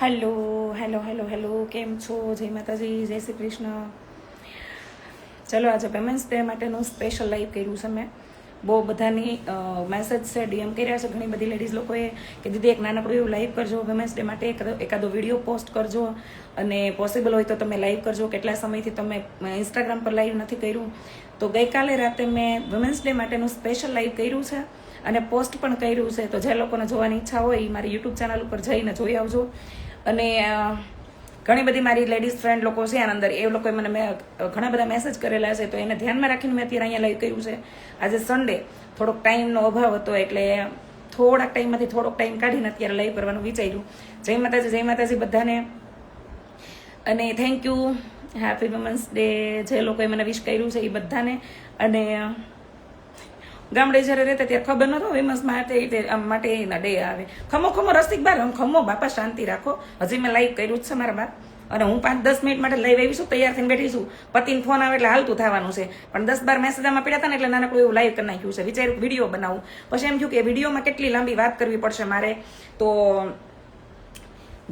Hello hello hello hello, કેમ છો? જય માતાજી, જય શ્રી કૃષ્ણ. ચલો, આજે વિમેન્સ ડે માટેનું સ્પેશિયલ લાઈવ કર્યું છે મેં. બહુ બધાની મેસેજ છે, ડીએમ કર્યા છે ઘણી બધી લેડીઝ લોકોએ કે દીદી એક નાનકડું એવું લાઈવ કરજો વિમેન્સ ડે માટે, એકાદો વિડીયો પોસ્ટ કરજો અને પોસિબલ હોય તો તમે લાઈવ કરજો. કેટલા સમયથી તમે ઇન્સ્ટાગ્રામ પર લાઈવ નથી કર્યું, તો ગઈકાલે રાતે મેં વિમેન્સ ડે માટેનું સ્પેશિયલ લાઈવ કર્યું છે અને પોસ્ટ પણ કર્યું છે. તો જે લોકોને જોવાની ઈચ્છા હોય એ મારી યુટ્યુબ ચેનલ ઉપર જઈને જોઈ આવજો. અને ઘણી બધી મારી લેડીઝ ફ્રેન્ડ લોકો છે આના અંદર, એ લોકોએ મને ઘણા બધા મેસેજ કરેલા છે, તો એને ધ્યાનમાં રાખીને મેં અત્યારે અહીંયા લાઈવ કર્યું છે. આજે સન્ડે, થોડોક ટાઈમનો અભાવ હતો એટલે થોડાક ટાઈમમાંથી થોડોક ટાઈમ કાઢીને અત્યારે લાઈવ કરવાનું વિચાર્યું. જય માતાજી બધાને, અને thank you. Happy women's day. જે લોકોએ મને વિશ કર્યું છે એ બધાને. અને ગામડે જ્યારે રહેતા ત્યારે ખબર નતો વિમન્સ માટે એના ડે આવે. ખમો ખમો રસિક બાર, ખમો બાપા શાંતિ રાખો. હજી મેં લાઈવ કર્યું જ છે મારા બાર, અને હું 5-10 મિનિટ માટે લાઈવ આવી છું, તૈયાર થઈને બેઠી છું. પતિને ફોન આવે એટલે હાલતું થવાનું છે, પણ 10-12 મેસેજ આમાં પડ્યા હતા ને એટલે નાનકડું એવું લાઈવ કરી નાખ્યું છે. વિચાર્યું વિડીયો બનાવું, પછી એમ થયું કે વિડીયોમાં કેટલી લાંબી વાત કરવી પડશે મારે, તો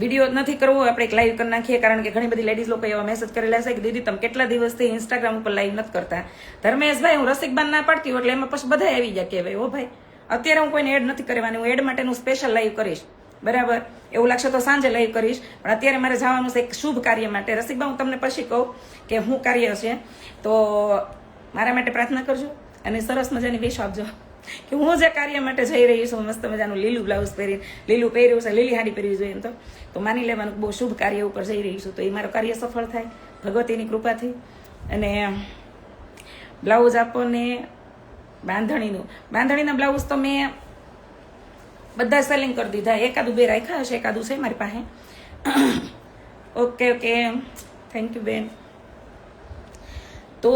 વિડીયો નથી કરવો, આપણે એક લાઈવ કરી નાખીએ. કારણ કે ઘણી બધી લેડીઝ લોકો એવા મેસેજ કરેલા છે કે દીદી તમે કેટલા દિવસથી ઇન્સ્ટાગ્રામ ઉપર લાઈવ નથી કરતા. ધર્મેશભાઈ, હું રસિકબાન ના પાડતી હોય એટલે એમાં પછી બધા આવી ગયા કહેવાય. ઓ ભાઈ, અત્યારે હું કોઈને એડ નથી કરવાની, હું એડ માટેનું સ્પેશિયલ લાઈવ કરીશ, બરાબર? એવું લાગશે તો સાંજે લાઈવ કરીશ, પણ અત્યારે મારે જવાનું છે એક શુભ કાર્ય માટે. રસિકબા, હું તમને પછી કહું કે હું કાર્ય છે, તો મારા માટે પ્રાર્થના કરજો અને સરસ મજાની વિશ આપજો કે હું જે કાર્ય માટે જઈ રહી છું, મસ્ત મજાનું લીલું બ્લાઉઝ પહેરીને, લીલું પહેર્યું છે, લીલી હાડી પહેરવી જોઈએ તો માની લેવાનું બહુ શુભ કાર્ય ઉપર જઈ રહી છું, તો એ મારું કાર્ય સફળ થાય ભગવતીની કૃપાથી. અને બ્લાઉઝ આપો ને બાંધણીના બ્લાઉઝ તો મેં બધા સેલિંગ કરી દીધા. એકાદું બે રાખ્યા હશે, એકાદું છે મારી પાસે. ઓકે ઓકે, થેન્ક યુ બેન. તો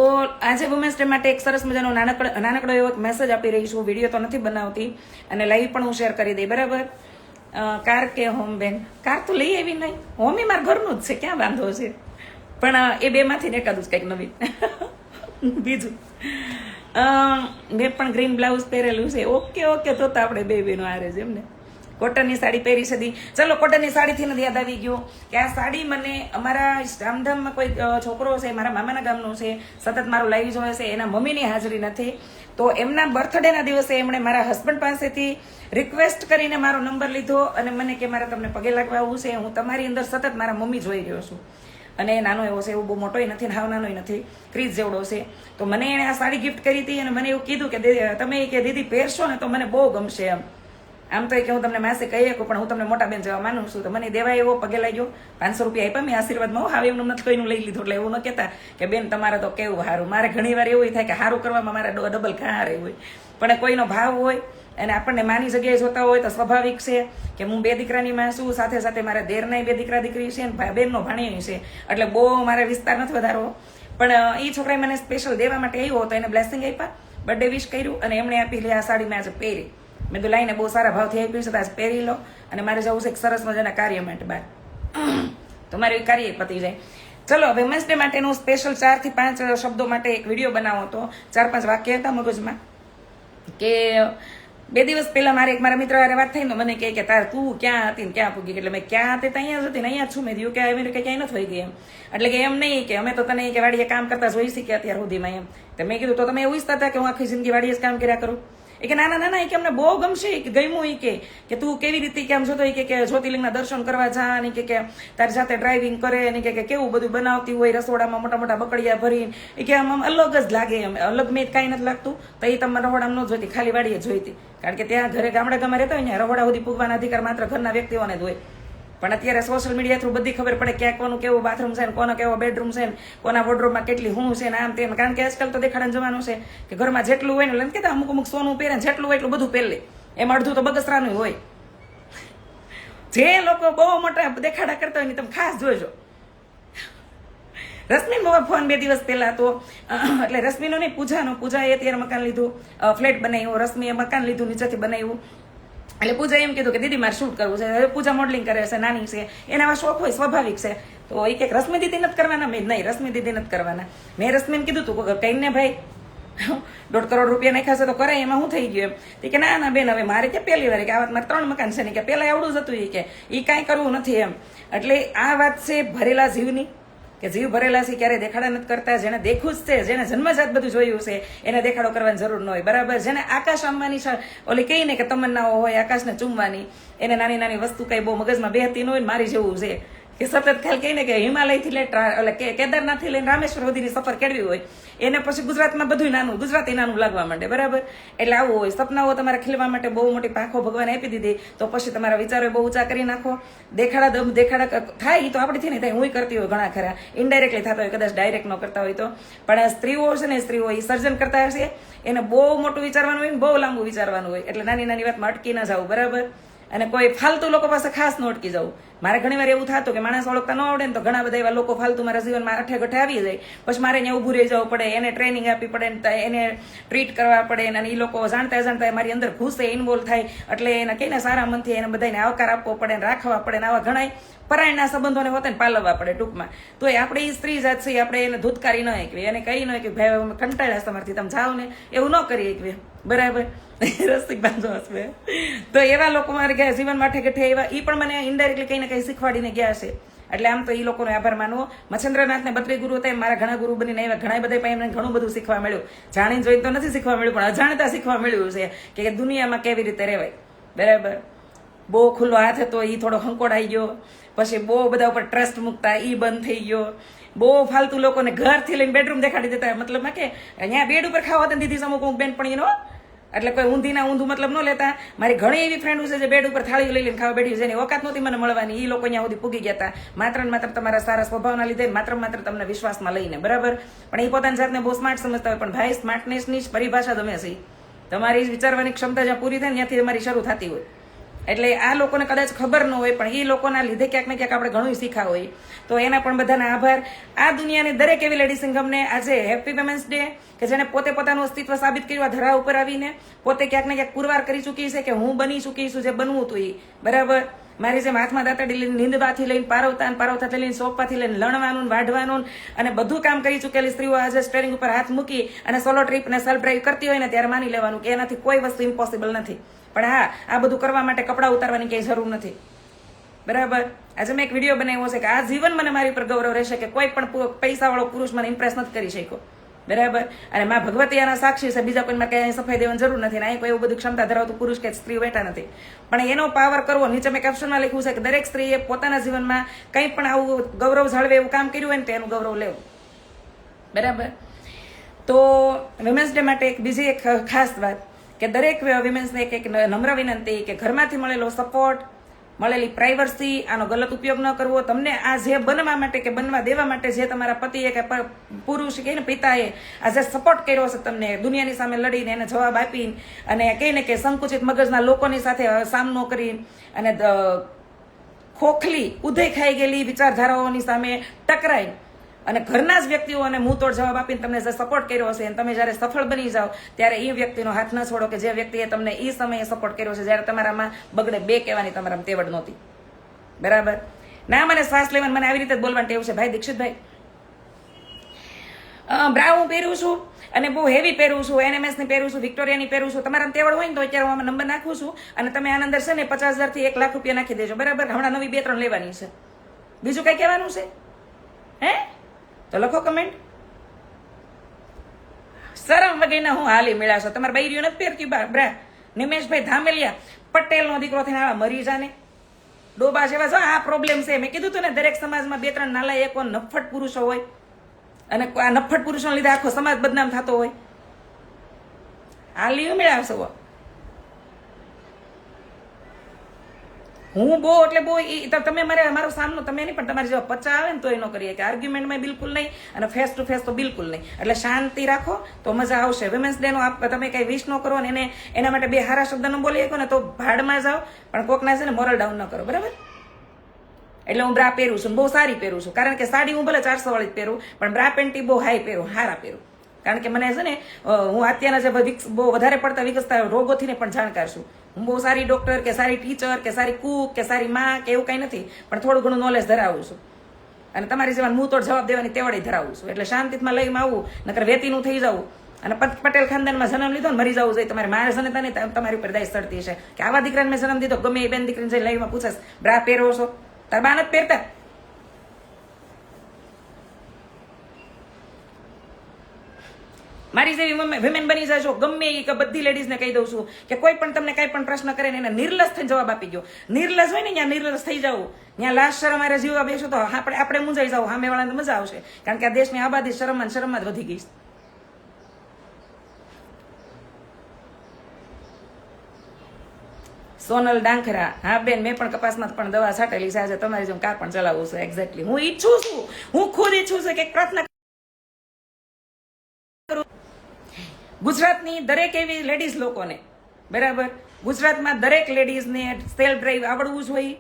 આજે વુમેન્સ ડે માટે એક સરસ મજાનો નાનકડો એવો મેસેજ આપી રહી છું. વિડીયો તો નથી બનાવતી અને લાઈવ પણ હું શેર કરી દઈ, બરાબર? કાર કે હોમ બેન? કાર તો લઈ આવી નહીં, હોમ એ મારા ઘરનું જ છે, ક્યાં વાંધો છે? પણ એ બેમાંથી એકાદું જ કંઈક નવીન. બીજું મેં પણ ગ્રીન બ્લાઉઝ પહેરેલું છે. ઓકે ઓકે, તો આપણે બે બેનો આરે છે એમને. કોટનની સાડી પહેરી છે. ચલો, કોટનની સાડીથી નથી યાદ આવી ગયું કે આ સાડી મને અમારા ધામધામમાં કોઈ છોકરો છે, મારા મામાના ગામનો છે, સતત મારું લાઈવ જોવે છે, એના મમ્મીની હાજરી નથી, તો એમના બર્થડેના દિવસે એમણે મારા હસબન્ડ પાસેથી રિક્વેસ્ટ કરીને મારો નંબર લીધો અને મને કે મારે તમને પગે લાગવા આવવું છે, હું તમારી અંદર સતત મારા મમ્મી જોઈ રહ્યો છું. અને નાનો એવો છે, એવું બહુ મોટોય નથી ને હાવ નાનોય નથી, ક્રીઝ જેવડો છે. તો મને એણે આ સાડી ગિફ્ટ કરી હતી અને મને એવું કીધું કે તમે કે દીદી પહેરશો ને તો મને બહુ ગમશે એમ. આમ તો કે હું તમને માસે કહી શકું, પણ હું તમને મોટા બેન જવા માનું છું. તો મને દેવા એવો પગે લાગ્યો, 500 રૂપિયા આપ્યા મેં આશીર્વાદમાં. હવે એમનું નથી કોઈનું લઈ લીધું, એટલે એવું ન કહેતા કે બેન તમારે તો કેવું સારું. મારે ઘણી વાર એવું થાય કે સારું કરવામાં મારે ડબલ ખારે હોય, પણ કોઈનો ભાવ હોય અને આપણને માની જગ્યાએ જોતા હોય તો સ્વાભાવિક છે કે હું 2 દીકરાની માં છું, સાથે સાથે મારા દેરના 2 દીકરા દીકરી છે અને બેનનો ભાણિયો છે, એટલે બહુ મારે વિસ્તાર નથી વધારવો. પણ એ છોકરાએ મને સ્પેશિયલ દેવા માટે આવ્યો હતો, એને બ્લેસિંગ આપ્યા, બર્થડે વિશ કર્યું અને એમણે આપી લે આ સાડી મેં આજે પહેરી. મેં તો લાઈને બહુ સારા ભાવથી આપી છે, આજે પહેરી લો. અને મારે જવું છે એક સરસ મજાના કાર્ય માટે બહાર, તો મારું કાર્ય પતી જાય. ચલો, વુમેન્સ ડે માટેનું સ્પેશિયલ 4 થી 5 શબ્દો માટે એક વિડીયો બનાવો હતો. 4-5 વાક્ય હતા મગજમાં કે 2 દિવસ પહેલા મારા મિત્ર હારે વાત થઈ ને મને કે તાર તું ક્યાં હતી ને ક્યાં પૂગી? એટલે મેં ક્યાં હતી અહીંયા જ હતી ને અહીંયા છું. મેં થયું કે આવી કે ક્યાંય નથી થઈ ગઈ એમ. એટલે કે એમ નહીં કે અમે તો તને કે વાડીએ કામ કરતા જોઈ શીખ્યા અત્યાર સુધીમાં એમ. તો મેં કીધું તો તમે એવું ઈચ્છતા હતા કે હું આખી જિંદગી વાડીએ જ કામ કર્યા કરું? એ કે ના ના, એ કે અમને બહુ ગમશે, કે ગમ્યું. એ કે તું કેવી રીતે કેમ જોતો, કે જ્યોતિર્લિંગના દર્શન કરવા જા, અને કે તારી સાથે ડ્રાઇવિંગ કરે, અને કે કેવું બધું બનાવતી હોય રસોડામાં, મોટા મોટા બકડિયા ભરીને. એ કે આમ અલગ જ લાગે એમ. અલગ મેં કાંઈ નથી લાગતું. તો એ તમારા રહોડામાં ન જોઈતી, ખાલી વાડીએ જોઈતી. કારણ કે ત્યાં ઘરે ગામડા રહેતા હોય ને, રહોડા સુધી પૂગવાના અધિકાર માત્ર ઘરના વ્યક્તિઓને જ હોય. પણ અત્યારે સોશિયલ મીડિયા થ્રુ બધી ખબર પડે ક્યાં કોનું કેવું બાથરૂમ છે ને કોનો કેવો બેડરૂમ છે ને કોના વોર્ડરોબમાં કેટલી હું છે ને આમ તેમ. કારણ કે આજકાલ તો દેખાડાનું જવાનું છે કે ઘરમાં જેટલું હોય ને કહેતા અમુક સોનું પહેરે ને જેટલું હોય એટલું બધું પહેરે, એમાં અડધું તો બગસરાનું હોય. જે લોકો બહુ મોટા દેખાડા કરતા હોય ને તમે ખાસ જોજો. રશ્મિનો ફોન 2 દિવસ પહેલા તો, એટલે રશ્મિનો નહીં, પૂજાએ અત્યારે મકાન લીધું, ફ્લેટ બનાવ્યું. રશ્મિએ મકાન લીધું, નીચેથી બનાવ્યું. એટલે પૂજા એમ કીધું કે દીદી મારે શૂટ કરવું છે. હવે પૂજા મોડલિંગ કરે છે, નાની છે, એના શોખ હોય, સ્વાભાવિક છે. તો એ કે રશ્મિ દીદી નથી કરવાના? મેં નહીં, રશ્મિ દીદી નથી કરવાના. મેં રશ્મિને કીધું તું કહીને ભાઈ 1.5 કરોડ રૂપિયા નાખાશે તો કરે એમાં શું થઈ ગયું એમ કે ના બેન હવે મારે કે પહેલી વાર કે આ વાત મારે 3 મકાન છે ને કે પહેલા એવડું જ હતું કે એ કાંઈ કરવું નથી એમ. એટલે આ વાત છે ભરેલા જીવની, કે જીવ ભરેલા છે ક્યારે દેખાડા નથી કરતા. જેને દેખવું જ છે, જેને જન્મજાત બધું જોયું છે એને દેખાડો કરવાની જરૂર ન હોય, બરાબર. જેને આકાશ આંબવાની ઓલી કહી ને કે તમન્નાઓ હોય આકાશને ચૂમવાની, એને નાની નાની વસ્તુ કઈ બહુ મગજમાં બેહતી ન હોય, મારી જેવું છે કે સતત ખ્યાલ કહીને કે હિમાલયથી લઈને કેદારનાથથી લઈને રામેશ્વર સુધીની સફર કેળવી હોય એને પછી ગુજરાતમાં બધું નાનું, ગુજરાતી નાનું લાગવા માંડે, બરાબર. એટલે આવું હોય. સપનાઓ તમારે ખીલવા માટે બહુ મોટી પાંખો ભગવાને આપી દીધી, તો પછી તમારા વિચારો બહુ ઊંચા કરી નાખો. દેખાડા થાય એ તો આપણેથી નહીં થાય, હું કરતી હોય ઘણા ખરા, ઇનડાયરેક્ટલી થતા હોય, કદાચ ડાયરેક્ટ ન કરતા હોય તો. પણ સ્ત્રીઓ છે ને, સ્ત્રીઓ એ સર્જન કરતા હશે, એને બહુ મોટું વિચારવાનું હોય ને બહુ લાંબુ વિચારવાનું હોય. એટલે નાની નાની વાતમાં અટકી ના જવું, બરાબર. અને કોઈ ફાલતુ લોકો પાસે ખાસ ન અટકી જવું. મારે ઘણી વાર એવું થતું કે માણસ ઓળખતા ન આવડે ને તો ઘણા બધા એવા લોકો ફાલતુ મારા જીવનમાં અઠે ગઠે આવી જાય, પછી મારે અહીંયા ઊભું રહી જવું પડે, એને ટ્રેનિંગ આપવી પડે, એને ટ્રીટ કરવા પડે, અને એ લોકો જાણતા જાણતા મારી અંદર ઘૂસે, ઇન્વોલ્વ થાય. એટલે એને કહીને સારા મનથી એને બધાને આવકાર આપવો પડે, રાખવા પડે, આવા ઘણા પરાયણના સંબંધોને હોતે પાલવવા પડે ટૂંકમાં. તો એ આપણે એ સ્ત્રી જાત છે, આપણે એને ધૂતકારી ન એકવી, એને કહી ન કે ભાઈ અમે કંટાળ્યા તમારથી, તમે જાઓ ને, એવું ન કરી એકવી, બરાબર. રસિક બાંધો હશે. તો એવા લોકો મારે ગયા જીવન માટે ગઠે એવા, એ પણ મને ઇનડાયરેક્ટલી કંઈ ને કંઈ શીખવાડીને ગયા છે. એટલે આમ તો એ લોકોનો આભાર માનવો. મચ્છેન્દ્રનાથને 32 ગુરુ હતા, મારા ઘણા ગુરુ બનીને આવ્યા, ઘણા બધા પાસે એમને ઘણું બધું શીખવા મળ્યું. જાણીને જોઈને તો નથી શીખવા મળ્યું, પણ અજાણતા શીખવા મળ્યું છે કે દુનિયામાં કેવી રીતે રહેવાય, બરાબર. બહુ ખુલ્લો હાથ હતો એ થોડો હંકોડાઈ ગયો, પછી બહુ બધા ઉપર ટ્રસ્ટ મૂકતા એ બંધ થઈ ગયો. બહુ ફાલતુ લોકોને ઘરથી લઈને બેડરૂમ દેખાડી દેતા, મતલબ કે અહીંયા બેડ ઉપર ખાવા હતા દીધી અમુક બેનપણીનો, એટલે કોઈ ઊંધું મતલબ ન લેતા. મારી ઘણી એવી ફ્રેન્ડો છે જે બેડ ઉપર થાળી લઈ લઈને ખાવા બેઠી છે, એની ઓકાત નહોતી મને મળવાની, એ લોકો અહીંયા સુધી પૂગી ગયા હતા, માત્ર ને માત્ર તમારા સારા સ્વભાવના લીધે, માત્ર તમને વિશ્વાસમાં લઈને, બરાબર. પણ એ પોતાની જાતને બહુ સ્માર્ટ સમજતા હોય, પણ ભાઈ સ્માર્ટનેસની જ પરિભાષા તમે છે, તમારી વિચારવાની ક્ષમતા જ્યાં પૂરી થાય ત્યાંથી તમારી શરૂ થતી હોય. એટલે આ લોકોને કદાચ ખબર ન હોય, પણ એ લોકોના લીધે ક્યાંક ને ક્યાંક આપણે ઘણું શીખા હોય. તો એના પણ બધાના આભાર. આ દુનિયાની દરેક એવી લેડી સિંગમને આજે હેપી વિમેન્સ ડે, કે જેને પોતે પોતાનું અસ્તિત્વ સાબિત કર્યું આ ધરા ઉપર આવીને, પોતે ક્યાંક ને ક્યાંક પુરવાર કરી ચૂકી છે કે હું બની ચૂકી છું જે બનવું હતું એ, બરાબર. મારી જેમ હાથમાં દાંતડી લઈને નીંદવાથી લઈને પારવતાથી લઈને સોંપવાથી લઈને લણવાનું, વાઢવાનું અને બધું કામ કરી ચૂકેલી સ્ત્રીઓ આજે સ્ટેરિંગ ઉપર હાથ મૂકી અને સોલો ટ્રીપ ને સેલ્ફ ડ્રાઈવ કરતી હોય ને ત્યારે માની લેવાનું કે એનાથી કોઈ વસ્તુ ઇમ્પોસિબલ નથી. પણ હા, આ બધું કરવા માટે કપડાં ઉતારવાની ક્યાંય જરૂર નથી, બરાબર. આજે મેં એક વિડીયો બનાવ્યો છે કે આ જીવન મને મારી પર ગૌરવ રહેશે કે કોઈ પણ પૈસાવાળો પુરુષ મને ઇમ્પ્રેસ નથી કરી શક્યો, બરાબર. અને માં ભગવતી આના સાક્ષી છે, બીજા કોઈને કઈ સફાઈ દેવાની જરૂર નથી, અહીં કોઈ એવું બધું ક્ષમતા ધરાવતું પુરુષ કે સ્ત્રી બેઠા નથી. પણ એનો પાવર કરવો, નીચે મેં કેપ્શનમાં લખ્યું છે કે દરેક સ્ત્રીએ પોતાના જીવનમાં કંઈ પણ આવું ગૌરવ જાળવે એવું કામ કર્યું હોય ને તો એનું ગૌરવ લેવું, બરાબર. તો વિમેન્સ ડે માટે બીજી એક ખાસ વાત કે દરેક વિમેન્સને એક નમ્ર વિનંતી કે ઘરમાંથી મળેલો સપોર્ટ, મળેલી પ્રાઇવસી, આનો ગલત ઉપયોગ ન કરવો. તમને આ જે બનવા માટે કે બનવા દેવા માટે જે તમારા પતિએ કે પુરુષ કે પિતાએ આ જે સપોર્ટ કર્યો છે તમને, દુનિયાની સામે લડીને એને જવાબ આપીને અને કહીને કે સંકુચિત મગજના લોકોની સાથે સામનો કરી અને ખોખલી ઉધઈ ખાઈ ગયેલી વિચારધારાઓની સામે ટકરાઈ અને ઘરના જ વ્યક્તિઓને મુંહતોડ જવાબ આપીને તમને જે સપોર્ટ કર્યો હશે, તમે જ્યારે સફળ બની જાઓ ત્યારે એ વ્યક્તિનો હાથ ન છોડો કે જે વ્યક્તિએ તમને એ સમયે સપોર્ટ કર્યો છે જ્યારે તમારામાં બગડે બે કહેવાની તમારામાં તેવડ નહોતી, બરાબર. ના, મને શ્વાસ લેવાની મને આવી રીતે જ બોલવાની ટેવ છે. ભાઈ દીક્ષિતભાઈ, બ્રા હું પહેરું છું અને બહુ હેવી પહેરું છું, NMS ની પહેરું છું, વિક્ટોરિયાની પહેરું છું. તમારા તેવડ હોય ને તો અત્યારે હું આમાં નંબર નાખું છું અને તમે આના અંદર છે ને 50,000 થી 1 લાખ રૂપિયા નાખી દેજો, બરાબર. હમણાં નવી 2-3 લેવાની છે. બીજું કઈ કહેવાનું છે હે તો લખો કમેન્ટ. શરમ વગેરેના હું હાલી મેળાશો. તમારા બૈરીઓ નથી પહેરતી બ્રા. નિમેશભાઈ ધામેલિયા પટેલનો દીકરો થઈને આવા મરી જાને ડોબા જેવા. જો આ પ્રોબ્લેમ છે. મેં કીધું તું ને દરેક સમાજમાં 2-3 નાલાયકો નફ્ફટ પુરુષો હોય અને આ નફ્ફટ પુરુષોને લીધે આખો સમાજ બદનામ થતો હોય. હાલી મેળાવશો. હું બહુ એટલે બહુ તમે મારો સામનો તમે નહીં પણ તમારી જેવા પચા આવે ને તો એ ન કરીએ કે આર્ગ્યુમેન્ટમાં બિલકુલ નહીં અને ફેસ ટુ ફેસ તો બિલકુલ નહીં. એટલે શાંતિ રાખો તો મજા આવશે. વિમેન્સ ડે નો તમે કઈ વિશ ન કરો ને એના માટે 2 સારા શબ્દ ન બોલી શકો ને તો ભાડમાં જાઓ, પણ કોકના છે ને મોરલ ડાઉન ન કરો, બરાબર. એટલે હું બ્રા પહેરું છું, બહુ સારી પહેરું છું, કારણ કે સાડી હું ભલે 400 વાળી જ પહેરું પણ બ્રા પેન્ટી બહુ હાઈ પહેરું, હારા પહેરું. કારણ કે મને છે ને હું અત્યારના જે બહુ વધારે પડતા વિકસતા રોગોથી ને પણ જાણકાર છું. હું બહુ સારી ડોક્ટર કે સારી ટીચર કે સારી કુક કે સારી માં કે એવું કંઈ નથી, પણ થોડું ઘણું નોલેજ ધરાવું છું અને તમારી જેવા મુંહતોડ જવાબ દેવાની તેવડે ધરાવું છું. એટલે શાંતિમાં લઈને આવું, નકર વેતીનું થઈ જવું અને પટેલ ખાનદાનમાં જન્મ લીધો ને મરી જવું જોઈએ તમારે. મારે જનતા નહીં તમારી ઉપર દાય ચડતી છે કે આવા દીકરાને મેં જન્મ દીધો. ગમે એ બેન દીકરીને જઈ લાઈવમાં પૂછાશ બ્રા પહેરવો છો, તાર બા નથી પહેરતા. મારી જેવી વિમેન બની જશો ગમે એ કે બધી લેડીઝને કહી દઉં છું કે કોઈ પણ તમને કઈ પણ પ્રશ્ન કરે ને એને નિર્લજ થઈને જવાબ આપી દો. નિર્લજ હોય ને ત્યાં નિર્લજ થઈ જવું, ત્યાં લાશ શરમ મારે જીવવા બેસો તો આપણે મૂંઝાઈ જાવ, સામે વાળાને મજા આવશે. કારણ કે આ દેશની આબાદી શરમમાં જ વધી ગઈ છે. સોનલ ડાંખરા, હા બેન મેં પણ કપાસમાં પણ દવા છાંટેલી છે. આજે તમારી જેમ કાર પણ ચલાવું છું. એક્ઝેક્ટલી હું ઈચ્છું છું, હું ખુદ ઈચ્છું છું કે પ્રાર્થના ગુજરાતની દરેક એવી લેડીઝ લોકોને, બરાબર, ગુજરાતમાં દરેક લેડીઝને સેલ્ફ ડ્રાઈવ આવડવું જોઈએ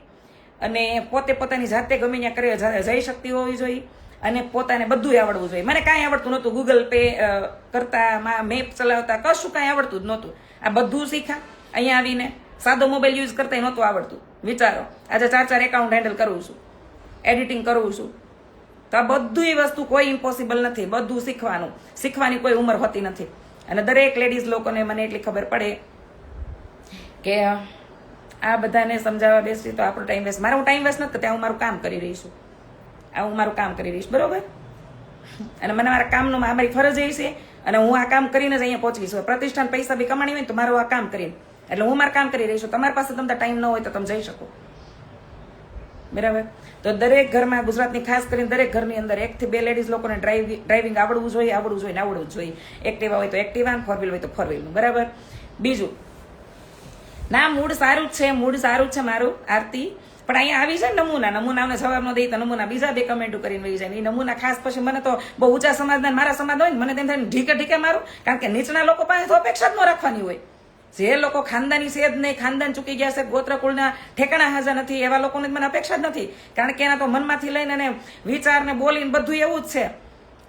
અને પોતે પોતાની જાતે ગમે ત્યાં કરે જઈ શકતી હોવી જોઈએ અને પોતાને બધું આવડવું જોઈએ. મને કાંઈ આવડતું નહોતું, ગૂગલ પે કરતા, મેપ ચલાવતા, કશું કાંઈ આવડતું જ નહોતું. આ બધું શીખા અહીંયા આવીને. સાદો મોબાઈલ યુઝ કરતા નહોતું આવડતું. વિચારો આજે 4 એકાઉન્ટ હેન્ડલ કરું છું, એડિટિંગ કરું છું. તો આ બધી વસ્તુ કોઈ ઇમ્પોસિબલ નથી, બધું શીખવાનું. શીખવાની કોઈ ઉંમર હોતી નથી. અને દરેક લેડીઝ લોકોને મને એટલી ખબર પડે કે આ બધાને સમજાવવા બેસી તો આપણો ટાઈમ વેસ્ટ. હું ટાઈમ વેસ્ટ નથી કરતી, હું મારું કામ કરી રહી છું. હું મારું કામ કરી રહીશ, બરોબર. અને મને મારા કામનું મારી ફરજ એ છે અને હું આ કામ કરીને જ અહીંયા પહોંચી છું. પ્રતિષ્ઠાન પૈસા બી કમાણી હોય ને તો મારું આ કામ કરીને, એટલે હું મારું કામ કરી રહી છું. તમારી પાસે તમને ટાઈમ ન હોય તો તમે જઈ શકો, બરાબર. તો દરેક ઘરમાં, ગુજરાતની ખાસ કરીને દરેક ઘરની અંદર 1 થી 2 લેડીઝ લોકોને ડ્રાઇવિંગ આવડવું જોઈએ. એક્ટિવા હોય તો એક્ટિવા, 4 વ્હીલ હોય તો 4 વ્હીલનું, બરાબર. બીજું, ના મૂડ સારું જ છે મારું આરતી, પણ અહીંયા આવી જાય નમૂનાને જવાબ ન દઈ તો નમૂના બીજા 2 કમેન્ટો કરીને વહી જાય. એ નમૂના ખાસ પછી મને તો બહુ ઊંચા સમાજના, મારા સમાજ હોય ને મને તેમ થાય ઢીકે મારું. કારણ કે નીચના લોકો પાસે તો અપેક્ષા જ ન રાખવાની હોય. જે લોકો ખાનદાની છે જ નહીં, ખાનદાન ચૂકી ગયા છે, ગોત્રકુળના ઠેકાણા હાજર નથી, એવા લોકોને મને અપેક્ષા જ નથી. કારણ કે એના તો મનમાંથી લઈને અને વિચારને બોલીને બધું એવું જ છે.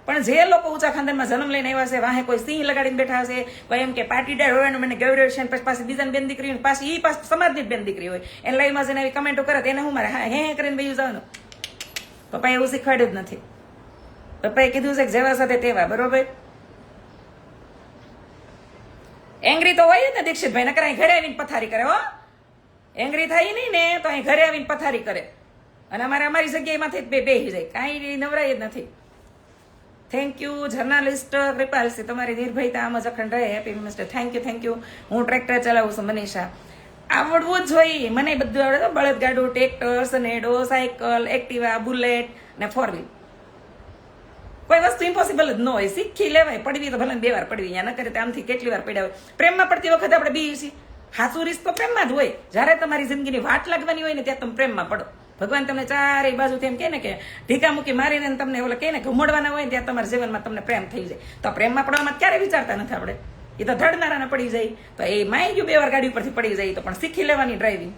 પણ જે લોકો ઊંચા ખાનદાનમાં જન્મ લઈને આવ્યા છે, વાહે કોઈ સિંહ લગાડીને બેઠા છે, કોઈ એમ કે પાટીદાર હોય મને ગૌરવ છે, પછી પાછી બીજાની બેન દીકરી, પાછી એ પાછી સમાજની બેન દીકરી હોય, એને લાઈવમાં જઈને એવી કમેન્ટો કરે એને હું મારે હે કરીને બીજું જવાનું. પપ્પાએ એવું શીખવાડ્યું જ નથી. પપ્પાએ કીધું છે કે જેવા સાથે તેવા, બરોબર. એંગ્રી તો હોય ને દીક્ષિતભાઈ, નકર અહીં ઘરે આવીને પથારી કરે. હો, એંગ્રી થાય નહીં ને તો અહીં ઘરે આવીને પથારી કરે અને અમારી જગ્યાએમાંથી બેસી જાય. કાંઈ નવરાય જ નથી. થેન્ક યુ જર્નાલિસ્ટ કૃપાલસિંહ, તમારી નિર્ભયતા આમ જ અખંડ રહે. Happy mister, thank you. હું ટ્રેક્ટર ચલાવું છું મનીષા. આવડવું જ જોઈએ, મને બધું આવડે. બળદગાડું, tractor, Sanedo, cycle, Activa, bullet ને 4 વ્હીલ. કોઈ વસ્તુ ઇમ્પોસિબલ જ ન હોય, શીખી લેવાય. પડવી તો ભલે 2 વાર પડવી, અહીંયા ન કરે તો આમથી કેટલી વાર પડ્યા હોય. પ્રેમમાં પડતી વખતે આપણે બી છીએ. સાચું રીત તો પ્રેમમાં જ હોય. જ્યારે તમારી જિંદગીની વાટ લાગવાની હોય ને ત્યાં તમે પ્રેમમાં પડો. ભગવાન તમને ચારેય બાજુથી એમ કહે ને કે ઢીકા મૂકી મારીને તમને ઓલા કહે ને ઘુમડવાના હોય ને ત્યાં તમારા જીવનમાં તમને પ્રેમ થઈ જાય. તો પ્રેમમાં પડવામાં ક્યારે વિચારતા નથી આપણે. એ તો ધડનારાને પડી જાય. તો એ માઈ ગયું 2 વાર ગાડી ઉપરથી પડી જાય તો પણ શીખી લેવાની ડ્રાઇવિંગ,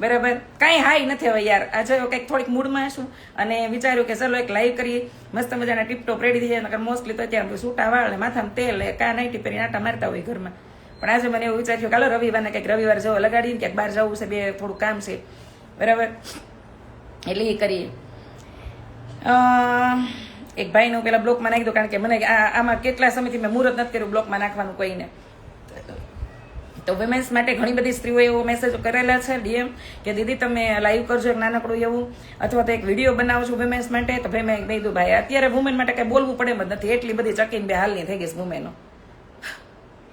બરાબર. કાંઈ હાઈ નથી હવે યાર. આજે કંઈક થોડીક મૂડમાં છું અને વિચાર્યું કે ચલો એક લાઈવ કરીએ. મસ્ત મજાના ટીપટોપ રેડી થઈ જાય. નકર મોસ્ટલી તો અત્યારે સૂટા વાળ ને માથામાં તેલ કા નાઈટી પહેરીને આટા મારતા હોય ઘરમાં. પણ આજે મને એવું વિચાર્યું કે હાલો રવિવારને કંઈક રવિવાર જેવો લગાડીને ક્યાંક બહાર જવું છે, થોડું કામ છે, બરાબર. એટલે એ કરીએ. એક ભાઈનું પેલા બ્લોકમાં નાખી દો, કારણ કે મને આમાં કેટલા સમયથી મેં મુહૂર્ત નથી કર્યું બ્લોકમાં નાખવાનું કોઈને. તો વિમેન્સ માટે ઘણી બધી સ્ત્રીઓએ એવો મેસેજ કરેલા છે ડીએમ કે દીદી તમે લાઈવ કરજો એક નાનકડું એવું, અથવા તો એક વિડીયો બનાવો છો વિમેન્સ માટે. તો ભાઈ મેં કીધું ભાઈ અત્યારે વુમેન માટે કઈ બોલવું પડે એમ જ નથી. એટલી બધી ચકીને બે હાલની થઈ ગઈ વુમેનો.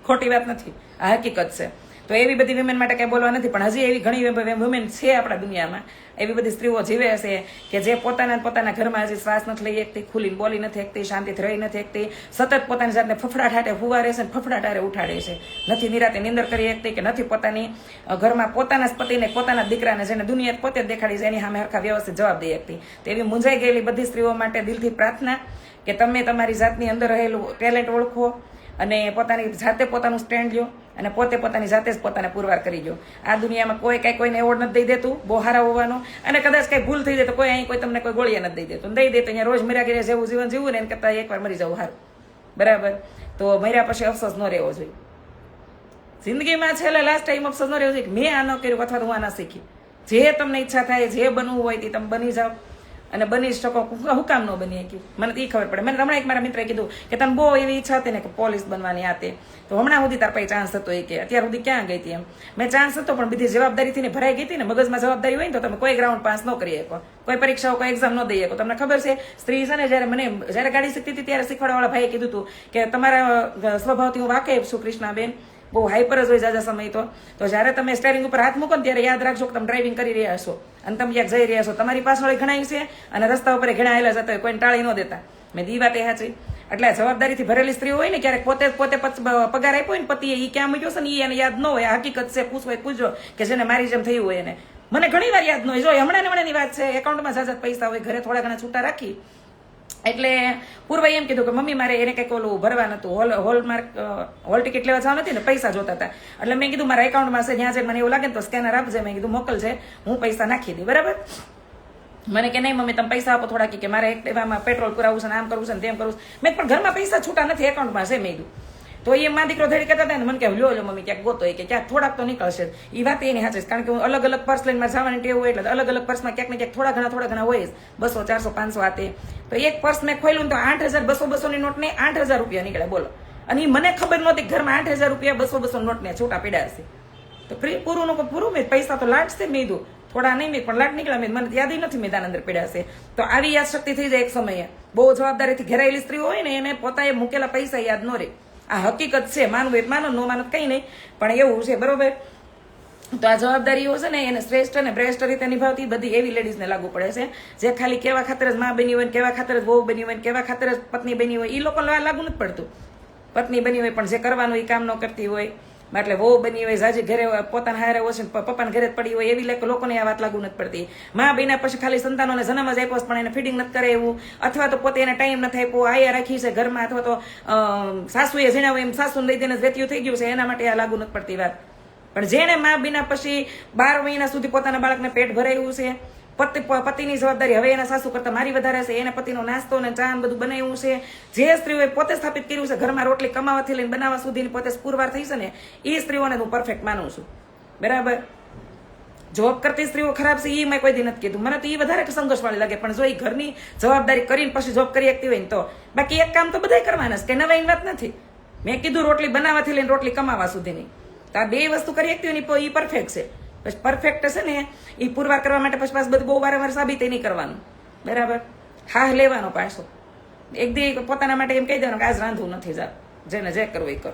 ખોટી વાત નથી, આ હકીકત છે. તો એવી બધી વિમેન માટે કઈ બોલવા નથી. પણ હજી એવી ઘણી વુમેન છે આપણા દુનિયામાં, એવી બધી સ્ત્રીઓ જીવે છે કે જે પોતાના ઘરમાં હજી શ્વાસ નથી લઈ શકતી, ખુલીને બોલી નથી શકતી, શાંતિથી રહી નથી શકતી, સતત પોતાની જાતને ફફડાટ ફુવારે છે, ફફડાટ ઉઠાડે છે, નથી નિરાતે નિંદર કરી શકતી, કે નથી પોતાની ઘરમાં પોતાના જ પતિને, પોતાના દીકરાને, જેને દુનિયા પોતે જ દેખાડી છે, એની સામે હરખા વ્યવસ્થિત જવાબ દઈ શકતી. તો એવી મૂંઝાઈ ગયેલી બધી સ્ત્રીઓ માટે દિલથી પ્રાર્થના કે તમે તમારી જાતની અંદર રહેલું ટેલેન્ટ ઓળખો અને પોતાની જાતે પોતાનું સ્ટેન્ડ લ્યો અને પોતે પોતાની જાતે જ પોતાને પુરવાર કરી ગયો. આ દુનિયામાં કોઈ કઈ કોઈને એવોર્ડ નથી દઈ દેતું બહુ હારા હોવાનો, અને કદાચ કઈ ભૂલ થઈ જાય તો કોઈ અહીં કોઈ તમને કોઈ ગોળિયા નથી દઈ દેતું. દઈ દે તો અહીંયા રોજ મર્યા ગયા જેવું જીવન જીવવું ને એને કરતાં એકવાર મરી જવું સારું, બરાબર. તો મર્યા પછી અફસોસ ન રહેવો જોઈએ જિંદગીમાં. છેલ્લે લાસ્ટ ટાઈમ અફસોસ ન રહેવો જોઈએ કે મેં આ ન કર્યું અથવા તો હું આ ના શીખી. જે તમને ઈચ્છા થાય, જે બનવું હોય તે તમે બની જાઓ અને બની શકો હું કામ ન બની શક્યું મને તો એ ખબર પડે. મને હમણાં એક મારા મિત્રએ કીધું કે તને બહુ એવી ઈચ્છા હતી ને કે પોલીસ બનવાની આ તે, તો હમણાં સુધી તાર પાસે ચાન્સ હતો એ કે અત્યાર સુધી ક્યાં ગઈ હતી એમ. મેં ચાન્સ હતો પણ બધી જવાબદારીથી ને ભરાઈ ગઈ હતી ને, મગજમાં જવાબદારી હોય ને તો તમે કોઈ ગ્રાઉન્ડ પાસ ન કરી શકો, કોઈ પરીક્ષાઓ કોઈ એક્ઝામ ન દઈ શકો. તમને ખબર છે સ્ત્રી છે ને જયારે ગાડી શીખતી હતી ત્યારે શીખવાડવાળા ભાઈએ કીધું હતું કે તમારા સ્વભાવથી હું વાકેફ છું કૃષ્ણાબેન, બહુ હાઈપર જ હોય જાજા સમય તો જ્યારે તમે સ્ટેરિંગ ઉપર હાથ મૂકો ને ત્યારે યાદ રાખજો કે તમે ડ્રાઇવિંગ કરી રહ્યા છો અને તમે ક્યાંક જઈ રહ્યા છો, તમારી પાછળ ઘણા છે અને રસ્તા ઉપર ઘણા આવેલા જતા હોય, કોઈને ટાળી ન દેતા. મેં દી વાત એ સાચી. એટલે જવાબદારીથી ભરેલી સ્ત્રી હોય ને ક્યારેક પોતે પગાર આપ્યો ને પતિએ એ ક્યાં મૂક્યો છે ને એને યાદ ન હોય. હકીકત છે, પૂછજો કે જેને મારી જેમ થયું હોય એને. મને ઘણી વાર યાદ ન હોય. જો હમણાંની વાત છે, એકાઉન્ટમાં જાજા પૈસા હોય, ઘરે થોડા ઘણા છૂટા રાખી. એટલે પૂર્વે એમ કીધું કે મમ્મી મારે એને કંઈક ઓલું ભરવા નતું, હોલ ટિકિટ લેવા જવા નથી ને, પૈસા જોતા હતા. એટલે મેં કીધું મારા એકાઉન્ટમાં છે, જ્યાં છે મને એવું લાગે ને તો સ્કેનર આપજે. મેં કીધું મોકલજે, હું પૈસા નાખી દઈ. બરાબર. મને કે નહીં મમ્મી તમે પૈસા આપો થોડા, કે મારે એમાં પેટ્રોલ પુરાવું છે ને આમ કરવું છે ને તેમ કરવું છે. મેં પણ ઘરમાં પૈસા છૂટા નથી, એકાઉન્ટમાં છે. મેં કીધું તો એ માં દીકરો ધડી કહેતા હતા ને, મને કે લ્યો મમ્મી ક્યાંક ગોતો કે ક્યાંક થોડાક તો નીકળશે. એ વાત એની સાચી છે, કારણ કે હું અલગ અલગ પર્સ લઈને જવાની ટેવ હોય એટલે અલગ અલગ પર્સમાં ક્યાંક ને ક્યાંક થોડા ઘણા હોય જ, 200 400 500 આતે. તો એક પર્સ મેં ખોલ્યું તો 8,000 200 ની નોટ ને 8,000 રૂપિયા નીકળ્યા. બોલો. અને એ મને ખબર નહોતી ઘરમાં 8,000 રૂપિયા 200 નોટ ને છૂટા પડ્યા હશે. તો પૂરું મેં પૈસા તો લાટ છે. મેં કીધું થોડા નહીં, મેં પણ લાટ નીકળ્યા. મેં મને યાદ નથી મેં અંદર પડ્યા છે. તો આવી યાદ શક્તિ થઈ જાય એક સમયે. બહુ જવાબદારીથી ઘેરાયેલી સ્ત્રી હોય ને એને પોતાએ મૂકેલા પૈસા યાદ ન રહે. આ હકીકત છે, માનવું એ માનો, ન માનો કઈ નહીં, પણ એવું છે. બરોબર. તો આ જવાબદારીઓ છે ને એને શ્રેષ્ઠ અને શ્રેષ્ઠ રીતે નિભાવતી બધી એવી લેડીઝને લાગુ પડે છે જે ખાલી કેવા ખાતર જ માં બની હોય, કેવા ખાતર જ વહુ બની હોય, કેવા ખાતર જ પત્ની બની હોય. એ લોકો લાગુ નથી પડતું. પત્ની બની હોય પણ જે કરવાનું એ કામ ન કરતી હોય, એટલે વહુ બની હોય, જાજી ઘરે પોતાના હારે હોય છે, પપ્પાને ઘરે જ પડી હોય, એવી લોકોને આ વાત લાગુ નથી પડતી. માં બન્યા પછી ખાલી સંતાનોને જન્મ જ આપ્યો પણ એને ફીડિંગ નથી કરે એવું, અથવા તો પોતે એને ટાઈમ નથી આપ્યો, આયા રાખી છે ઘરમાં, અથવા તો સાસુએ જેના એમ સાસુને લઈ દઈને વેત્યું થઈ ગયું છે, એના માટે આ લાગુ નથી પડતી વાત. પણ જેને માં બન્યા પછી 12 મહિના સુધી પોતાના બાળકને પેટ ભરાયું છે, પતિની જવાબદારી હવે એના સાસુ કરતા મારી વધારે છે, એને પતિનો નાસ્તો ને ચા બધું બનાવ્યું છે, જે સ્ત્રીઓએ પોતે સ્થાપિત કર્યું છે ઘરમાં, રોટલી કમાવાથી લઈને બનાવવા સુધી પોતે પુરવાર થઈ છે ને, એ સ્ત્રીઓને હું પરફેક્ટ માનું છું. બરાબર. જોબ કરતી સ્ત્રીઓ ખરાબ છે એ મેં કોઈ દી નથી કીધું. મને તો એ વધારે સંઘર્ષવાળી લાગે. પણ જો એ ઘરની જવાબદારી કરીને પછી જોબ કરી શકતી હોય ને તો બાકી એક કામ તો બધા કરવાના છે, કે નવાઈની વાત નથી. મેં કીધું રોટલી બનાવવાથી લઈને રોટલી કમાવા સુધીની તો આ 2 વસ્તુ કરી શકતી હોય ને એ પરફેક્ટ છે. પછી પરફેક્ટ છે ને એ પુરવાર કરવા માટે પછી પાછું બધું બહુ વારંવાર સાબિત નહીં કરવાનું. બરાબર. હા લેવાનો પાછો એક દી પોતાના માટે એમ કહી દેવાનું કે આજ રાંધવું નથી, જા જેને જે કરવું એ કરો.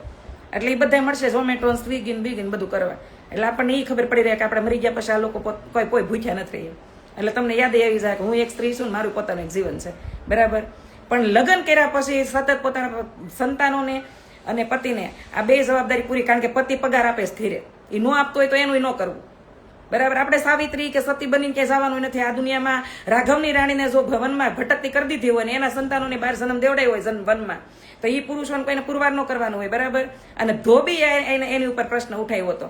એટલે એ બધા મળશે ઝોમેટો, સ્વિગી બીગી બધું કરવા. એટલે આપણને એ ખબર પડી રહે કે આપણે મરી ગયા પછી આ લોકો કોઈ ભૂખ્યા નથી રહી. એટલે તમને યાદ આવી જાય કે હું એક સ્ત્રી છું ને મારું પોતાનું એક જીવન છે. બરાબર. પણ લગ્ન કર્યા પછી સતત પોતાના સંતાનોને અને પતિને આ 2 જવાબદારી પૂરી, કારણ કે પતિ પગાર આપે સ્થિરે, એ ન આપતો હોય તો એનું ન કરવું. બરાબર. આપણે સાવિત્રી કે સતી બનીને ક્યાંય જવાનું નથી. આ દુનિયામાં રાઘવની રાણીને જો વનમાં ભટકતી કરી દીધી હોય ને એના સંતાનોને 12 જન્મ દેવડાય હોય વનમાં, તો એ પુરુષોને કોઈને પુરવાર ન કરવાનું હોય. બરાબર. અને ધોબી એની ઉપર પ્રશ્ન ઉઠાવ્યો હતો.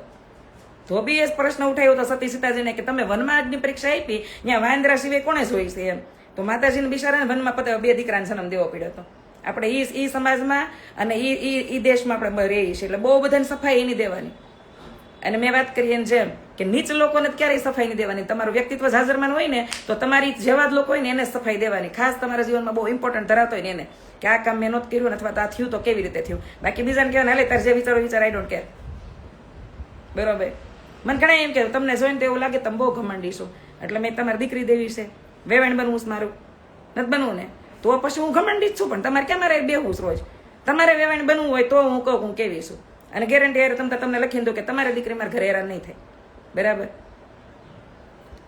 ધોબીએ પ્રશ્ન ઉઠાવ્યો હતો સતી સીતાજીને કે તમે વનમાં અગ્નિ પરીક્ષા આપી, ત્યાં વાંદરા સિવાય કોને જોઈ છે એમ. તો માતાજીને બિચારાને વનમાં 2 દીકરાને જન્મ દેવો પડ્યો હતો. આપણે ઈ સમાજમાં અને ઈ દેશમાં આપણે રહીએ છીએ, એટલે બહુ બધાને સફાઈ એની દેવાની. અને મેં વાત કરી એમ જેમ કે નીચ લોકોને ક્યારેય સફાઈ નહીં દેવાની. તમારું વ્યક્તિત્વ જાજરમાન હોય ને તો તમારી જેવા જ લોકો હોય ને એને સફાઈ દેવાની. ખાસ તમારા જીવનમાં બહુ ઇમ્પોર્ટન્ટ ધરાવતો હોય ને એને, કે આ કામ મેં નહોતું કર્યું અથવા તો આ થયું તો કેવી રીતે થયું. બાકી બીજાને કહેવાય હાલે તારે જે વિચારો વિચાર, આઈ ડોન્ટ કેર. બરોબર. મને ઘણા એમ કે તમને જોઈને તો એવું લાગે તમે બહુ ઘમંડી છો, એટલે મેં તમારી દીકરી દેવી છે, વેવાણ બનવું છે મારું, નથી બનવું ને તો પછી હું ઘમંડી જ છું. પણ તમારે ક્યાં મારે બેહવું રોજ, તમારે વેવાણ બનવું હોય તો હું કહું હું કેવી છું. અને ગેરંટી યાર તમને લખીને દો કે તમારી દીકરી મારા ઘરે હેરાન નહીં થાય. બરાબર.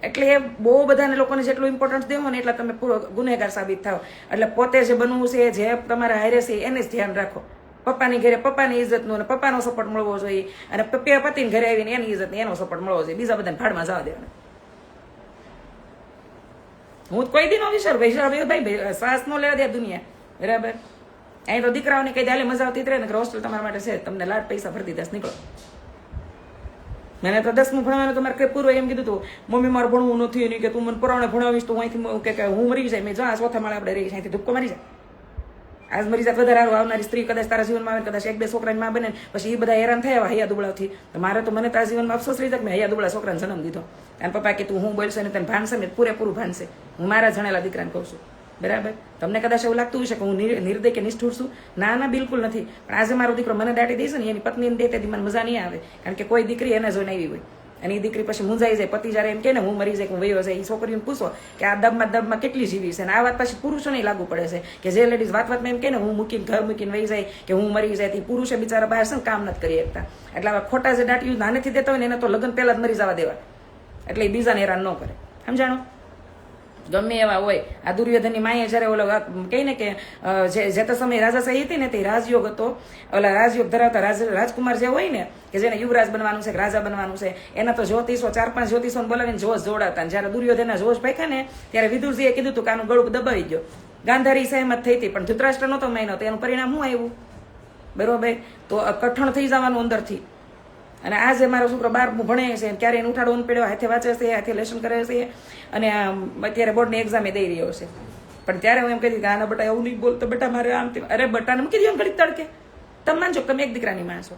એટલે એ બહુ બધાને લોકોને જેટલું ઇમ્પોર્ટન્સ દેવો ને એટલા તમે પૂરો ગુનેગાર સાબિત થાવ. એટલે પોતે જે બનવું છે, જે તમારા હારે છે એને જ ધ્યાન રાખો. પપ્પાની ઘરે પપ્પાની ઇજ્જતનો અને પપ્પાનો સપોર્ટ મળવો જોઈએ, અને પતિને ઘરે આવીને એની ઇજ્જત એનો સપોર્ટ મળવો જોઈએ. બીજા બધાને ભાડમાં જવા દેવાના. હું કોઈ દી નો વિચાર ભાઈ શ્વાસ નો લેવા દે દુનિયા. બરાબર. અહીં તો દીકરાઓને કહી દે હાલે મજા આવતી રહે ને કે હોસ્ટેલ તમારા માટે છે, તમને લાડ પૈસા ભરતી દસ નીકળો. મને તો 10મું ભણવાનું તમારે કઈ પૂરું એમ કીધું હતું, મમ્મી મારે ભણવું નથી નહીં, કે તું મને પુરાણે ભણાવીશ તો અહીંથી કે હું મરી જાય. મેં જા 4થા માળે આપણે રહી અહીંથી ધુક્કો મારી જાય. આજ મારી જાત વધારે સારું આવનારી સ્ત્રી કદાચ તારા જીવનમાં આવે, કદાચ 1-2 છોકરાની માં બને, પછી એ બધા હેરાન થયા હૈયા દુબળાથી. તો મારે તો મને તારા જીવનમાં અફસોસ રહી જાય કે મેં હૈયા દુબળા છોકરાને જન્મ દીધો. અને પપ્પા કે તું હું બોલશે ને તને ભાનશે ને, પૂરેપૂરું ભાનશે. હું મારા જણેલા દીકરાને કહું છું, બરાબર. તમને કદાચ એવું લાગતું હશે કે હું નિર્દય કે નિષ્ઠુર છું. ના, બિલકુલ નથી. પણ આજે મારો દીકરો મને દાટી દેશે ને, એની પત્નીને દે તેથી મને મજા નહીં આવે. કારણ કે કોઈ દીકરી એને જોઈને આવી હોય અને એ દીકરી પછી મૂંઝાઈ જાય. પતિ જ્યારે એમ કે ને હું મરી જાય કે હું વયો જાય, એ છોકરીને પૂછો કે આ દબમાં કેટલી જીવી છે. અને આ વાત પછી પુરુષોને લાગુ પડે છે કે જે લેડીઝ વાતમાં એમ કે ને હું મૂકીને ઘર મૂકીને વહી જાય કે હું મરી જાય, તે પુરુષે બિચારા બહાર છે ને કામ નથી કરી શકતા. એટલે આવા ખોટા જે દાટીયું નાનેથી દેતા હોય ને એને તો લગ્ન પહેલા જ મરી જવા દેવા, એટલે એ બીજાને હેરાન ન કરે. સમજાણો? ગમે એવા હોય. આ દુર્યોધનની માએ જયારે ઓલો કહે ને કે જે તે સમયે રાજાશાહી હતી ને તે રાજયોગ હતો. ઓલા રાજયોગ ધરાવતા રાજકુમાર જે હોય ને કે જેને યુવરાજ બનવાનું છે કે રાજા બનવાનું છે, એના તો જ્યોતિષો 4-5 જ્યોતિષોને બોલાવીને જોશ જોડાતા. જયારે દુર્યોધનના જોશ પાક્યા ને ત્યારે વિદુરજીએ કીધું હતું કે આનું ગળું દબાવી ગયો. ગાંધારી સહેમત થઈ હતી, પણ ધૃતરાષ્ટ્ર નહોતો માન્યો. તો એનું પરિણામ શું આવ્યું? બરોબર. તો કઠણ થઈ જવાનું અંદરથી. અને આજે મારો છોકરો 12મું ભણે છે, ક્યારે એને ઉઠાડો પડ્યો, હાથે વાંચે છે, હાથે લેસન કરે છે, અને અત્યારે બોર્ડની એક્ઝામે દઈ રહ્યો છે. પણ ત્યારે હું એમ કહી કે આના બટા એવું નહીં બોલતો, બેટા મારે આમ તેમ. અરે બટાને મૂકી દો ઘડીક તડકે. તમે માનજો કે તમે એક દીકરાની માં છો,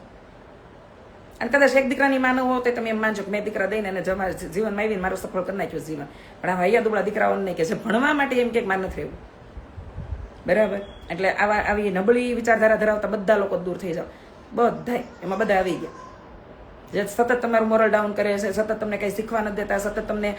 અને કદાચ એક દીકરાની માં ન હો તો તમે એમ માનજો કે મેં દીકરા દઈને અને જીવનમાં આવીને મારું સફળ કરી નાખ્યું જીવન. પણ આ હૈયા દુબળા દીકરાઓને નહીં કે જે ભણવા માટે એમ કે માર નથી રહેવું, બરાબર. એટલે આવી નબળી વિચારધારા ધરાવતા બધા લોકો દૂર થઈ જાવ. બધા એમાં બધા આવી ગયા જે સતત તમારું મોરલ ડાઉન કરે છે, સતત તમને કંઈ શીખવા નથી દેતા, સતત તમને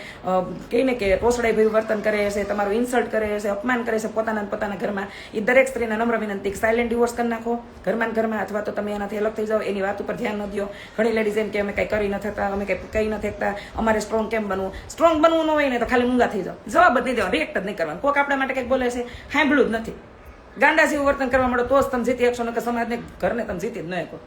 કહીને કે પોસડાઈ ભયું વર્તન કરે છે, તમારું ઇન્સલ્ટ કરે છે, અપમાન કરે છે પોતાના ઘરમાં. એ દરેક સ્ત્રીને નમ્ર વિનંતી કે સાયલેન્ટ ડિવોર્સ કરી નાખો ઘરમાં, અથવા તો તમે એનાથી અલગ થઈ જાઓ. એની વાત ઉપર ધ્યાન ન દો. ઘણી લેડીઝ એમ કે અમે કંઈ કરી નથી થતા, અમે કંઈ કહી નથી શકતા, અમારે સ્ટ્રોંગ કેમ બનવું? સ્ટ્રોંગ બનવું ન હોય ને તો ખાલી મૂંગા થઈ જાઓ. જવાબ જ નહીં દેવાનો, રિએક્ટ જ નહીં કરવાનું. કોઈક આપણા માટે કંઈક બોલે છે, સાંભળ્યું જ નથી. ગાંડા જેવું વર્તન કરવા માંડો તો જ તમે જીતી શકશો, કે સમાજને ઘરને તમે જીતી જ ન શકો.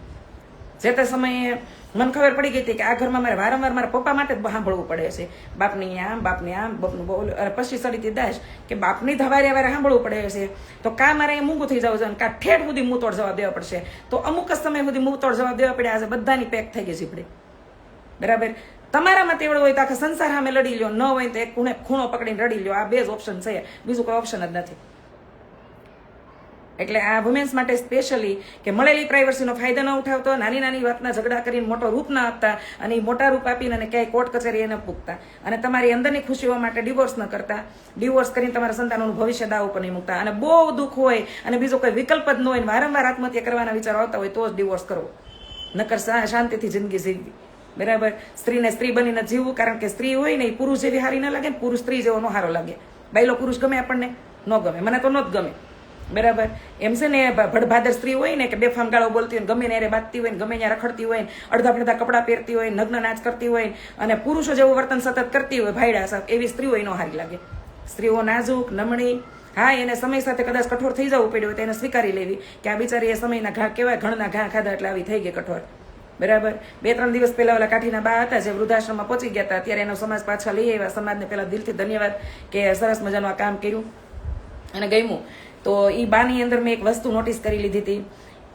જે તે સમયે મને ખબર પડી ગઈ હતી કે આ ઘરમાં મારે વારંવાર મારા પપ્પા માટે જ સાંભળવું પડે છે. બાપની આમ, બાપનું બોલ. અને પછી સડીથી દાશ કે બાપની ધવારે વારે સાંભળવું પડે છે. તો કા મારે એ મૂંગું થઈ જવું જોઈએ, કા ઠેઠ સુધી મુંહતોડ જવાબ દેવા પડશે. તો અમુક જ સમય સુધી મુંહતોડ જવાબ દેવા પડે. આજે બધાની પેક થઈ ગઈ જીભડી, બરાબર. તમારામાં તેવડો હોય તો આખા સંસાર સામે લડી લ્યો, ન હોય તો એક ખૂણો પકડીને રડી લ્યો. આ બે જ ઓપ્શન છે, બીજું કોઈ ઓપ્શન જ નથી. એટલે આ વુમેન્સ માટે સ્પેશિયલી કે મળેલી પ્રાઇવસીનો ફાયદો ન ઉઠાવતો, નાની વાતના ઝઘડા કરીને મોટો રૂપ ના આપતા, અને એ મોટા રૂપ આપીને અને ક્યાંય કોર્ટ કચેરી ન પૂગતા, અને તમારી અંદરની ખુશીઓ માટે ડિવોર્સ ન કરતા, ડિવોર્સ કરીને તમારા સંતાનોનું ભવિષ્ય દાવ ઉપર નહીં મૂકતા. અને બહુ દુઃખ હોય અને બીજો કોઈ વિકલ્પ જ ન હોય, વારંવાર આત્મહત્યા કરવાના વિચારો આવતા હોય તો જ ડિવોર્સ કરવો, નકર શાંતિથી જિંદગી જીવવી, બરાબર. સ્ત્રીને સ્ત્રી બનીને જીવવું, કારણ કે સ્ત્રી હોય ને એ પુરુષ જેવી હારી ન લાગે, પુરુષ સ્ત્રી જેવો ન હારો લાગે. બાયલો પુરુષ ગમે આપણને? ન ગમે. મને તો ન જ ગમે, બરાબર. એમ છે ને ભડભાદર સ્ત્રી હોય ને કે બેફામ ગાળો બોલતી હોય, ગમે ને બાંધતી હોય, ગમે ત્યાં રખડતી હોય, અડધા પડધા કપડાં પહેરતી હોય, નગ્ન નાચ કરતી હોય, અને પુરુષો જેવું વર્તન સતત કરતી હોય ભાઈડા સાહેબ, એવી સ્ત્રીઓ એનો હારી લાગે. સ્ત્રીઓ નાજુક, નમણી. હા, એને સમય સાથે કદાચ કઠોર થઈ જવું પડ્યું હોય તો એને સ્વીકારી લેવી કે આ બિચારી એ સમયના ઘા કહેવાય, ઘણના ઘા ખાધા એટલે આવી થઈ ગઈ કઠોર, બરાબર. 2-3 દિવસ પહેલા ઓલા કાઠીના બા હતા જે વૃદ્ધાશ્રમમાં પહોંચી ગયા હતા, ત્યારે એનો સમાજ પાછા લઈ આવ્યા. સમાજને પહેલા દિલથી ધન્યવાદ કે સરસ મજાનું આ કામ કર્યું અને ગમ્યું. તો એ બાની અંદર મેં એક વસ્તુ નોટિસ કરી લીધી હતી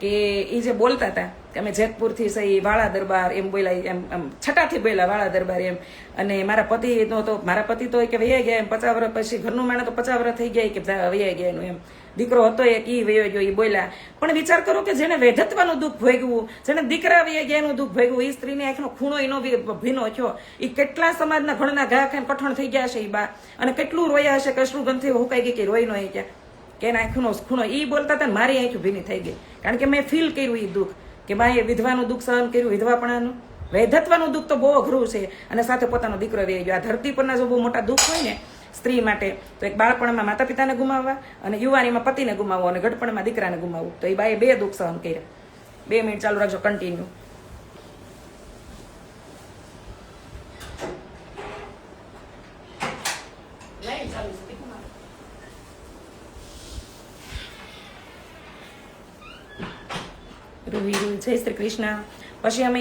કે એ જે બોલતા હતા કે અમે જેતપુરથી સહી વાળા દરબાર એમ બોલાય, એમ છટાથી બોલ્યા વાળા દરબાર એમ. અને મારા પતિ તો કે વૈયા ગયા એમ, 50 વર્ષ પછી ઘરનું માણે તો 50 વર્ષ થઈ ગયા કે વૈયા ગયા એનું એમ. દીકરો હતો એક ઈ વયો ગયો, એ બોલ્યા. પણ વિચાર કરો કે જેને વેધત્વનું દુઃખ ભોગવું, જેને દીકરા વૈયા ગયા એનું દુઃખ ભોગવું, એ સ્ત્રીને આંખનો ખૂણો એનો ભીનો થયો. એ કેટલા સમાજના ઘણના ઘા ખાઈને કઠણ થઈ ગયા છે એ બા, અને કેટલું રોયા હશે, કશું ગંથી હુકાઈ ગઈ કે રોઈ નો ગયા કે એના આંખનો ખૂણો. એ બોલતા હતા મારી આંખ ભીની થઈ ગઈ, કારણ કે મેં ફીલ કર્યું એ દુઃખ કે બાએ વિધવાનું દુઃખ સહન કર્યું, વિધવાપણાનું. વૈધત્વનું દુઃખ તો બહુ અઘરું છે, અને સાથે પોતાનો દીકરો વહી ગયો. આ ધરતી પરના જો બહુ મોટા દુઃખ હોય ને સ્ત્રી માટે, તો એક બાળપણમાં માતા પિતાને ગુમાવવા, અને યુવાનીમાં પતિને ગુમાવવો, અને ગઢપણમાં દીકરાને ગુમાવવું. તો એ બાએ 2 દુઃખ સહન કર્યા. 2 મિનિટ ચાલુ રાખજો, કન્ટિન્યુ. જય શ્રી કૃષ્ણ. પછી અમે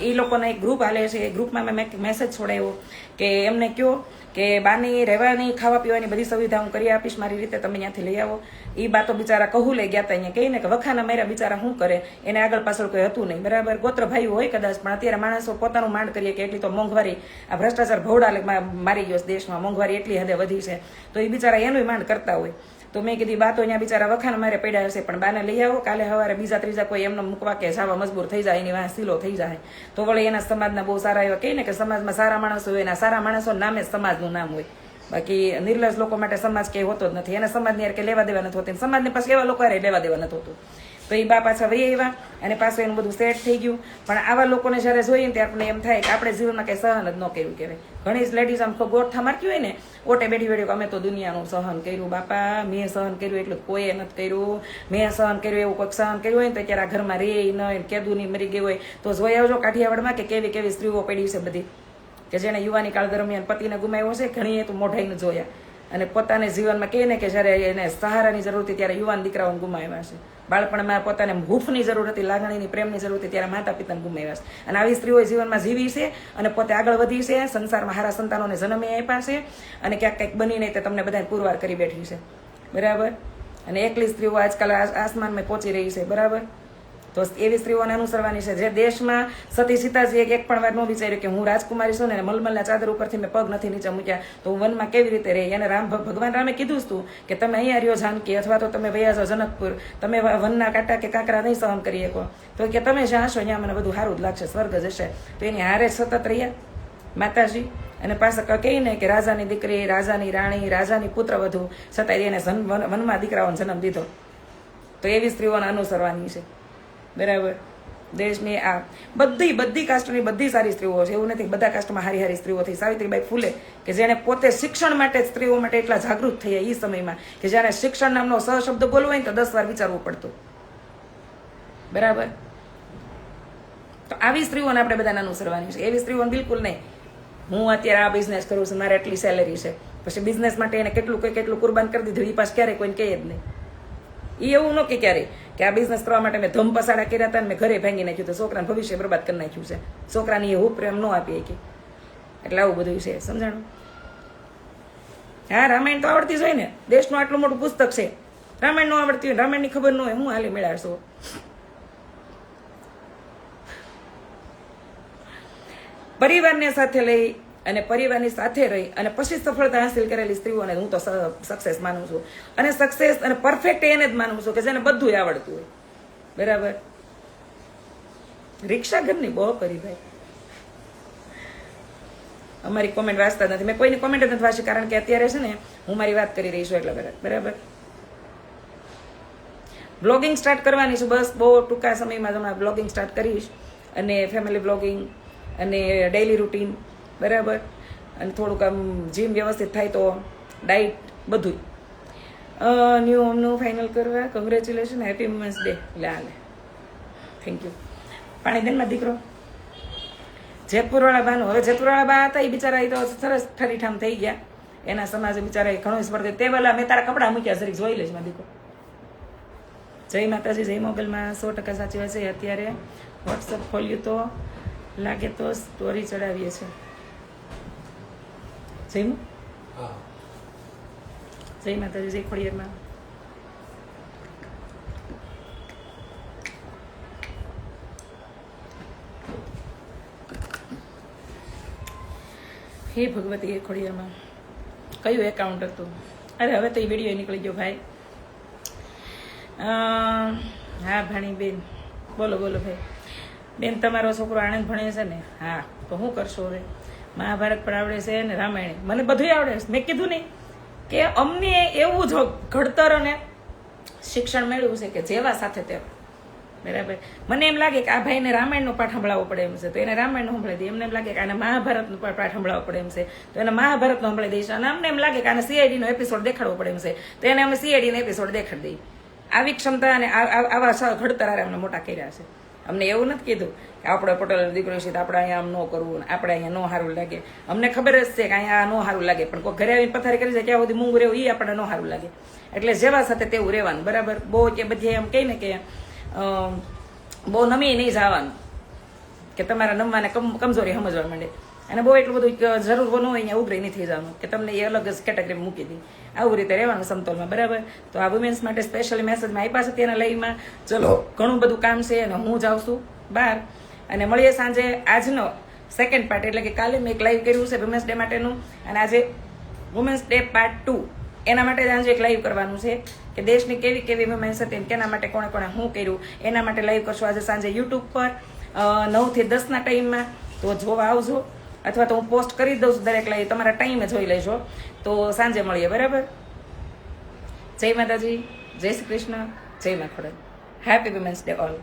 એ લોકોના એક ગ્રુપ હાલે છે, એ ગ્રુપમાં મેં મેસેજ છોડાવ્યો કે એમને કહો કે બાની રહેવાની, ખાવા પીવાની બધી સુવિધા હું કરી આપીશ મારી રીતે, તમે ત્યાંથી લઈ આવો. એ બાતો બિચારા કહું લઈ ગયા હતા. અહીંયા કહીને કે વખાના માર્યા બિચારા શું કરે, એને આગળ પાછળ કોઈ હતું નહીં, બરાબર. ગોત્ર ભાઈ હોય કદાચ, પણ અત્યારે માણસો પોતાનું માંડ કરીએ કે એટલી તો મોંઘવારી, આ ભ્રષ્ટાચાર ભવડા મારી ગયો દેશમાં, મોંઘવારી એટલી હદે વધી છે, તો એ બિચારા એનું માંડ કરતા હોય. તો મેં કીધી બા તો અહીંયા બિચારા વખાણ મારે પડ્યા હશે, પણ બાને લઈ આવો, કાલે સવારે બીજા ત્રીજા કોઈ એમને મૂકવા કે સાવા મજબૂર થઈ જાય, એની વાહ સીલો થઈ જાય, તો વળી એના સમાજના બહુ સારા એવા કહે ને કે સમાજમાં સારા માણસો હોય, એના સારા માણસો નામે જ સમાજનું નામ હોય. બાકી નિર્લજ લોકો માટે સમાજ કંઈ હોતો જ નથી, એના સમાજની યાર કે લેવા દેવા નથી હોતી, સમાજને પાછું એવા લોકો લેવા દેવા નથી હોતું. તો એ બા પાછા વહી આવ્યા અને પાછું એનું બધું સેટ થઈ ગયું. પણ આવા લોકોને જ્યારે જોઈએ ને ત્યારે આપણને એમ થાય કે આપણે જીવનમાં કંઈ સહન જ ન કર્યું કહેવાય. ઘણી જ લેડીઝ આમ ગોઠા મારતી હોય ને, ઓટે બેઠી બેઠી અમે તો દુનિયાનું સહન કર્યું બાપા, મેં સહન કર્યું એટલું કોઈએ નથી કર્યું, મેં સહન કર્યું એવું કોઈક સહન કર્યું હોય ને તો ત્યારે આ ઘરમાં રે નહીં, કેદુની મરી ગઈ હોય તો જોઈ આવજો કાઠિયાવાડમાં કે કેવી કેવી સ્ત્રીઓ પડી છે બધી, કે જેને યુવાની કાળ દરમિયાન પતિને ગુમાવ્યો છે. ઘણી એ તો મોઢાઈને જોયા અને પોતાને જીવનમાં કહે ને કે જ્યારે એને સહારાની જરૂર હતી ત્યારે યુવાન દીકરાઓને ગુમાવ્યા છે. બાળપણમાં પોતાને હૂંફની જરૂર હતી, લાગણીની, પ્રેમની જરૂર હતી, ત્યારે માતા પિતાને ગુમાવ્યા છે. અને આવી સ્ત્રીઓ જીવનમાં જીવી છે અને પોતે આગળ વધી છે, સંસારમાં સારા સંતાનોને જન્મે આપ્યા છે અને ક્યાંક કંઈક બનીને તે તમને બધાને પુરવાર કરી બેઠી છે. બરાબર. અને એકલી સ્ત્રીઓ આજકાલ આસમાનમાં પહોંચી રહી છે. બરાબર. તો એવી સ્ત્રીઓને અનુસરવાની છે જે દેશમાં સતી સીતાજી એક પણ વાર ન વિચાર્યું કે હું રાજકુમારી છું ને મલમલના ચાદર ઉપરથી મેં પગ નથી નીચે મૂક્યા તો હું વનમાં કેવી રીતે રહી. એને ભગવાન રામે કીધું જ તું કે તમે અહીંયા રહ્યો જાનકી, અથવા તો તમે વયા જાઓ જનકપુર, તમે વનના કાંટા કે કાંકરા નહીં સહન કરી શકો, તો કે તમે જ્યાં હશો અહીંયા મને બધું સારું જ લાગશે, સ્વર્ગ જશે. તો એની હારે સતત રહ્યા માતાજી. અને પાછા કહે ને કે રાજાની દીકરી, રાજાની રાણી, રાજાની પુત્રવધુ, છતાંય એને વનમાં દીકરાઓને જન્મ દીધો. તો એવી સ્ત્રીઓને અનુસરવાની છે. બરાબર. દેશની આ બધી કાસ્ટની બધી સારી સ્ત્રીઓ છે, એવું નથી બધા કાસ્ટમાં હારી હારી સ્ત્રીઓ થઈ. સાવિત્રીબાઈ ફૂલે કે જેને પોતે શિક્ષણ માટે સ્ત્રીઓ માટે એટલા જાગૃત થયા એ સમયમાં કે જ્યારે શિક્ષણ નામનો સશબ્દ બોલવો હોય ને તો 10 વાર વિચારવું પડતું. બરાબર. તો આવી સ્ત્રીઓને આપણે બધાને અનુસરવાની છે. એવી સ્ત્રીઓને બિલકુલ નહીં હું અત્યારે આ બિઝનેસ કરું છું, મારે એટલી સેલેરી છે, પછી બિઝનેસ માટે એને કેટલું કુરબાન કરી દીધું એ પાછું ક્યારેય કોઈને કહે જ નહીં. એ એવું ન કે ક્યારેય કે આ બિઝનેસ કરવા માટે મેં ધમ પસાડા કર્યા હતા ને મેં ઘરે ભાંગી નાખ્યું, તો છોકરાને ભવિષ્ય બરબાદ કરી નાખ્યું છે, છોકરાને એ હું પ્રેમ ન આપી કે. એટલે આવું બધું છે. સમજાણું? હા, રામાયણ તો આવડતી જ હોય ને, દેશનું આટલું મોટું પુસ્તક છે, રામાયણ ન આવડતી હોય, રામાયણની ખબર ન હોય, હું હાલી મેળવશો. પરિવારને સાથે લઈ અને પરિવારની સાથે રહી અને પછી સફળતા હાંસિલ કરેલી સ્ત્રીઓને હું તો સક્સેસ માનું છું. અને સક્સેસ અને પરફેક્ટ એને જ માનું છું કે જેને બધું આવડતું હોય. બરાબર. રિક્ષા ઘરની બહુ કરી ભાઈ. અમારી કોમેન્ટ વાંચતા નથી, મેં કોઈની કોમેન્ટ જ નથી વાંચી, કારણ કે અત્યારે છે ને હું મારી વાત કરી રહી છું એટલે. બરાબર. બ્લોગિંગ સ્ટાર્ટ કરવાની છું, બસ બહુ ટૂંકા સમયમાં હમણાં બ્લોગિંગ સ્ટાર્ટ કરીશ, અને ફેમિલી બ્લોગિંગ અને ડેઇલી રૂટીન. બરાબર. અને થોડુંક આમ જીમ વ્યવસ્થિત થાય તો ડાયટ બધું. ન્યૂ હોમનું ફાઇનલ કરવા કોંગ્રેચ્યુલેશન, હેપી વુમન્સ ડે. લે થેન્ક યુ. પાણી દેનમાં દીકરો જેતપુરવાળા બાનું, હવે જેતપુરવાળા બા હતા એ બિચારા એ તો સરસ ઠરીઠામ થઈ ગયા, એના સમાજે બિચારા ઘણો સ્પર્ધા. તે વેલા મેં તારા કપડાં મૂક્યા જરીક જોઈ લઈશ માં દીકરો. જય માતાજી, જય મોગલમાં. 100% સાચી વાત છે. અત્યારે વોટ્સઅપ ખોલ્યું તો લાગે તો સ્ટોરી ચડાવીએ છીએ. જય માતાજી, જય ખોડિયારમાં. હે ભગવતી, હે ખોડિયારમાં. કયું એકાઉન્ટ હતું? અરે હવે તો એ વિડીયો નીકળી ગયો ભાઈ. હા ભાણી બેન, બોલો બોલો ભાઈ. બેન તમારો છોકરો આણંદ ભણે છે ને? હા, તો શું કરશો હવે? મહાભારત પણ આવડે છે ને રામાયણ, મને બધું આવડે છે. મેં કીધું નહીં કે અમને એવું જ ઘડતર અને શિક્ષણ મેળવ્યું છે કે જેવા સાથે તેવા. બરાબર. મને એમ લાગે કે આ ભાઈને રામાયણનો પાઠ સંભળાવવો પડે એમ છે, તો એને રામાયણનો સંભળાવી દઈએ. એમને એમ લાગે કે આને મહાભારતનો પાઠ સંભળાવવો પડે એમ છે, તો એને મહાભારતનો સંભળાવી દઈશ. અને અમને એમ લાગે કે આને CIDનો એપિસોડ દેખાડવો પડે એમ છે, તો એને અમે CIDનો એપિસોડ દેખાડી દઈએ. આવી ક્ષમતા અને આવા ઘડતર અમને મોટા કર્યા છે. અમને એવું નથી કીધું કે આપણે પટેલ દીકરો છે તો આપણે અહીંયા આમ ન કરવું, આપણે અહીંયા ન સારું લાગે. અમને ખબર જ છે કે અહીંયા ન સારું લાગે, પણ કોઈ ઘરે આવીને પથારી કરી જાય ત્યાં સુધી મૂંગું રહેવું એ આપણને ન સારું લાગે. એટલે જેવા સાથે તેવું રહેવાનું. બરાબર. બહુ કે બધી એમ કહે ને કે બહુ નમી નહીં જવાનું કે તમારા નમવાને કમજોરી સમજવા માંડે, અને બહુ એટલું બધું જરૂર ન હોય અહીંયા ઉભરી નહીં થઈ જવાનું કે તમને એ અલગ જ કેટેગરી મૂકી દી. આવું રીતે રહેવાનું સમતોલમાં. બરાબર. તો આ વુમેન્સ માટે સ્પેશિયલી મેસેજમાં આપ્યા છે ત્યાંના લાઈવમાં. ચલો, ઘણું બધું કામ છે અને હું જાઉં છું બહાર, અને મળીએ સાંજે. આજનો સેકન્ડ પાર્ટ એટલે કે કાલે મેં એક લાઈવ કર્યું છે વુમેન્સ ડે માટેનું, અને આજે વુમેન્સ ડે પાર્ટ 2 એના માટે જ આજે એક લાઈવ કરવાનું છે કે દેશની કેવી કેવી વુમેન્સ હતી અને કેના માટે કોણે કોણે શું કર્યું એના માટે લાઈવ કરશું આજે સાંજે યુટ્યુબ પર 9 થી 10ના ટાઈમમાં. તો જોવા આવજો, અથવા તો હું પોસ્ટ કરી દઉં છું દરેક લાઈવ, તમારા ટાઈમે જોઈ લેજો. તો સાંજે મળીએ, બરાબર. જય માતાજી, જય શ્રી કૃષ્ણ, જય મા Khodal. Happy women's day all.